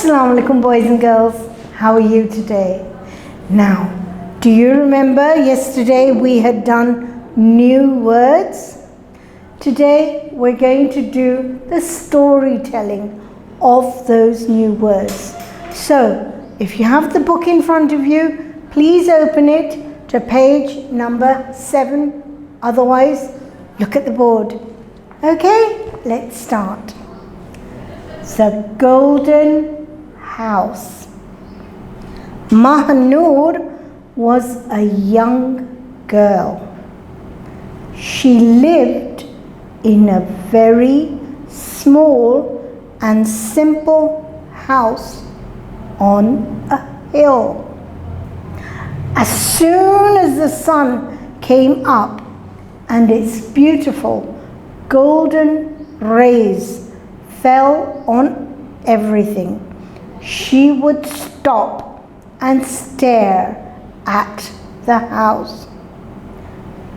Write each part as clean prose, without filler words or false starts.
Assalamu alaikum, boys and girls. How are you today? Now, do you remember yesterday we had done new words? Today we're going to do the storytelling of those new words. So, if you have the book in front of you, please open it to page number 7. Otherwise, look at the board. Okay, let's start. The Golden House. Mahnur was a young girl. She lived in a very small and simple house on a hill. As soon as the sun came up and its beautiful golden rays fell on everything, she would stop and stare at the house.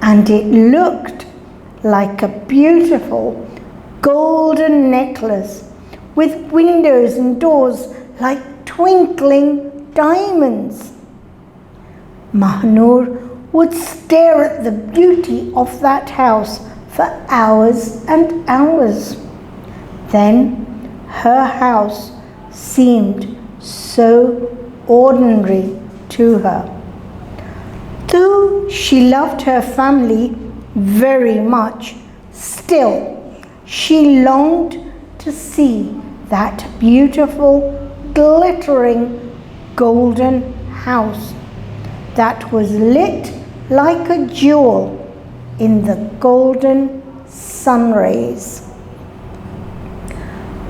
And it looked like a beautiful golden necklace with windows and doors like twinkling diamonds. Mahnur would stare at the beauty of that house for hours and hours. Then her house seemed so ordinary to her. Though she loved her family very much, still she longed to see that beautiful, glittering golden house that was lit like a jewel in the golden sun rays.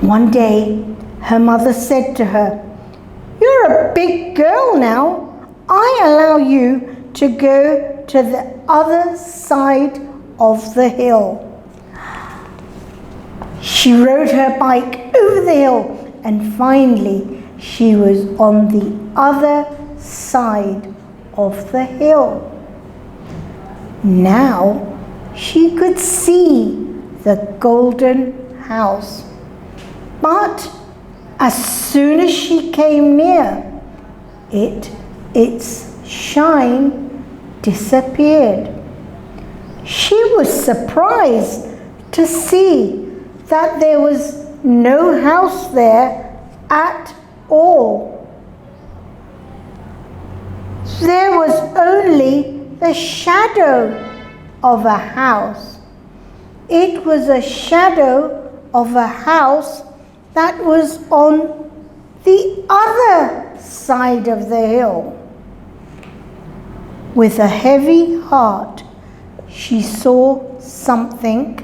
One day, her mother said to her, "You're a big girl now. I allow you to go to the other side of the hill." She rode her bike over the hill and finally she was on the other side of the hill. Now she could see the golden house. But as soon as she came near, its shine disappeared. She was surprised to see that there was no house there at all. There was only the shadow of a house. It was a shadow of a house that was on the other side of the hill. With a heavy heart, she saw something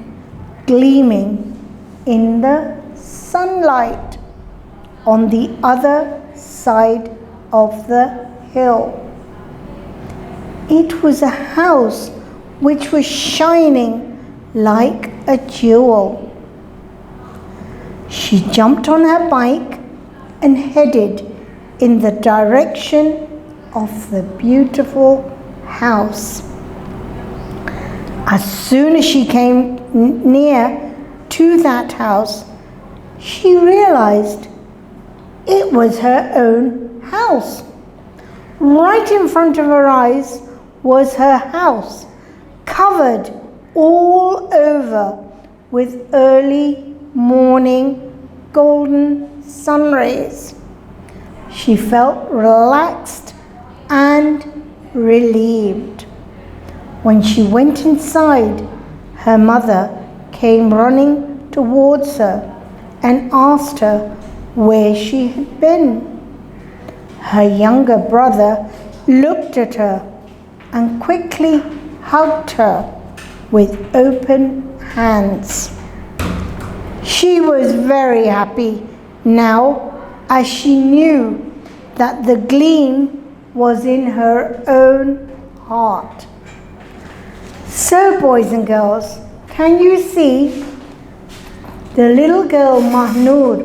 gleaming in the sunlight on the other side of the hill. It was a house which was shining like a jewel. She jumped on her bike and headed in the direction of the beautiful house. As soon as she came near to that house, she realized it was her own house. Right in front of her eyes was her house, covered all over with early morning golden sun rays. She felt relaxed and relieved. When she went inside, her mother came running towards her and asked her where she had been. Her younger brother looked at her and quickly hugged her with open hands. She was very happy now as she knew that the gleam was in her own heart. So, boys and girls, can you see the little girl Mahnur?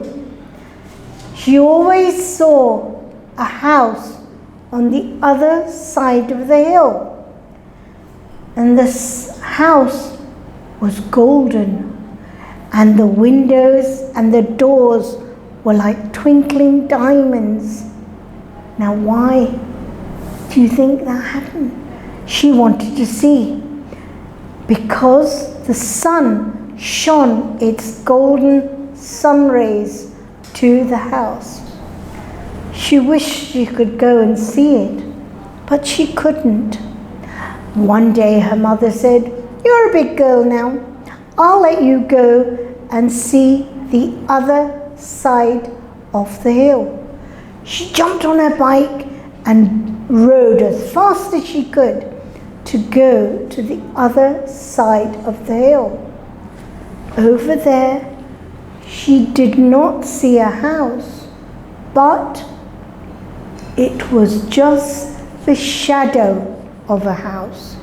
She always saw a house on the other side of the hill, and this house was golden, and the windows and the doors were like twinkling diamonds. Now, why do you think that happened? She wanted to see. Because the sun shone its golden sun rays to the house. She wished she could go and see it, but she couldn't. One day her mother said, "You're a big girl now. I'll let you go and see the other side of the hill." She jumped on her bike and rode as fast as she could to go to the other side of the hill. Over there, she did not see a house, but it was just the shadow of a house.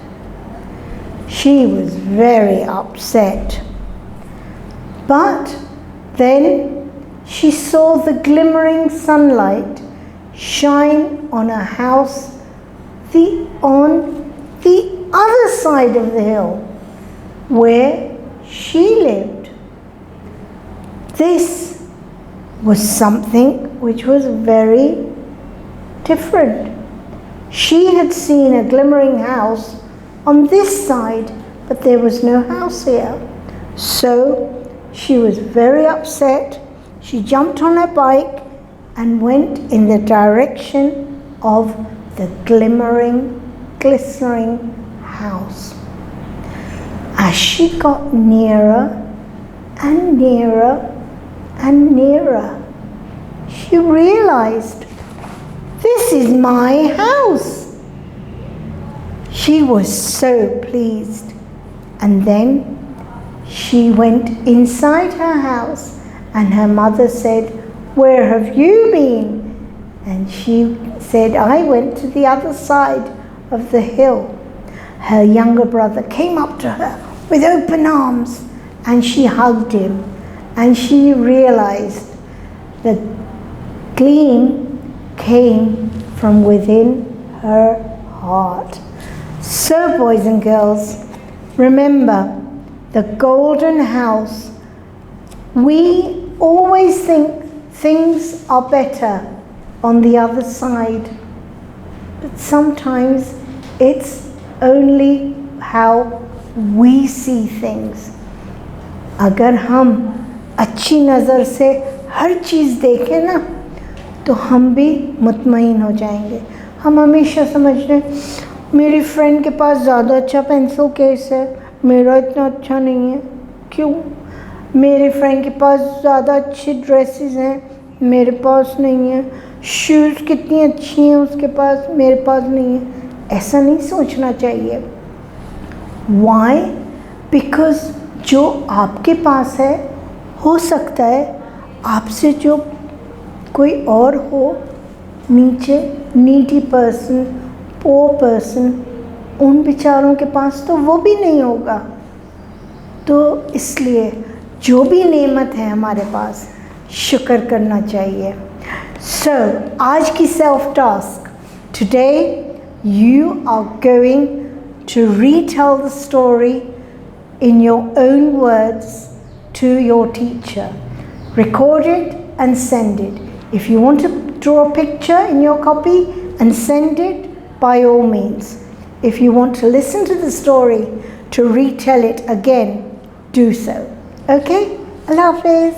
She was very upset. But then she saw the glimmering sunlight shine on a house on the other side of the hill where she lived. This was something which was very different. She had seen a glimmering house on this side, but there was no house here. So she was very upset. She jumped on her bike and went in the direction of the glimmering, glistening house. As she got nearer and nearer and nearer, she realized, "This is my house." She was so pleased. And then she went inside her house and her mother said, "Where have you been?" And she said, "I went to the other side of the hill." Her younger brother came up to her with open arms and she hugged him, and she realized the gleam came from within her heart. So, boys and girls, remember the golden house. We always think things are better on the other side, but sometimes it's only how we see things. अगर हम अच्छी नज़र से हर चीज़ देखें ना, तो हम भी मुतमईन हो जाएंगे। हम हमेशा समझ रहे हैं मेरी फ्रेंड के पास ज़्यादा अच्छा पेंसिल केस है, मेरा इतना अच्छा नहीं है। क्यों? मेरे फ्रेंड के पास ज़्यादा अच्छी ड्रेसेस हैं, मेरे पास नहीं है। शूज़ कितनी अच्छी हैं उसके पास, मेरे पास नहीं है। ऐसा नहीं सोचना चाहिए। Why? Because जो आपके पास है, हो सकता है आपसे जो कोई और हो, नीचे नीडी पर्सन, पोर पर्सन, उन बेचारों के पास तो वो भी नहीं होगा। तो इसलिए जो भी नेमत है हमारे पास, शुक्र करना चाहिए। So, आज की self task, today you are going to retell the story in your own words to your teacher. Record it and send it. If you want to draw a picture in your copy and send it, by all means. If you want to listen to the story, to retell it again, do so. Okay? Allah Hafiz.